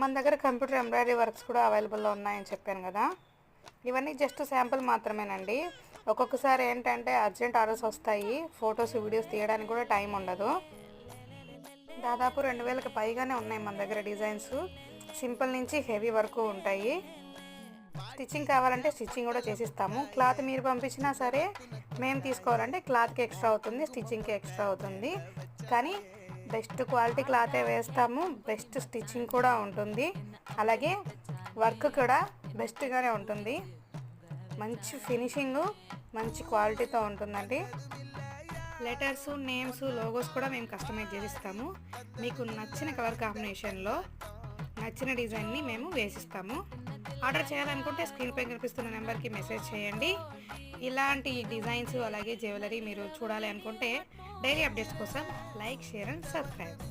మన దగ్గర computer embroidery works కూడా అవైలబుల్లో ఉన్నాయని చెప్పాను కదా. ఇవన్నీ జస్ట్ శాంపుల్ మాత్రమేనండి. ఒక్కొక్కసారి ఏంటంటే అర్జెంట్ ఆర్డర్స్ వస్తాయి, ఫొటోస్ వీడియోస్ తీయడానికి కూడా టైం ఉండదు. దాదాపు 2000కి పైగానే ఉన్నాయి మన దగ్గర డిజైన్స్. సింపుల్ నుంచి హెవీ వరకు ఉంటాయి. స్టిచ్చింగ్ కావాలంటే స్టిచ్చింగ్ కూడా చేసిస్తాము. క్లాత్ మీరు పంపించినా సరే, మేము తీసుకోవాలంటే క్లాత్కి ఎక్స్ట్రా అవుతుంది, స్టిచ్చింగ్కి ఎక్స్ట్రా అవుతుంది. కానీ బెస్ట్ క్వాలిటీ క్లాతే వేస్తాము, బెస్ట్ స్టిచ్చింగ్ కూడా ఉంటుంది, అలాగే వర్క్ కూడా బెస్ట్గానే ఉంటుంది. మంచి ఫినిషింగ్, మంచి క్వాలిటీతో ఉంటుందండి. లెటర్స్, నేమ్స్, లోగోస్ కూడా మేము కస్టమైజ్ చేసిస్తాము. మీకు నచ్చిన కలర్ కాంబినేషన్లో నచ్చిన డిజైన్ని మేము వేసిస్తాము. ఆర్డర్ చేయాలనుకుంటే స్క్రీన్పై కనిపిస్తున్న నెంబర్కి మెసేజ్ చేయండి. ఇలాంటి డిజైన్స్ అలాగే జ్యువెలరీ మీరు చూడాలి అనుకుంటే డైలీ అప్డేట్స్ కోసం లైక్, షేర్ అండ్ సబ్స్క్రైబ్.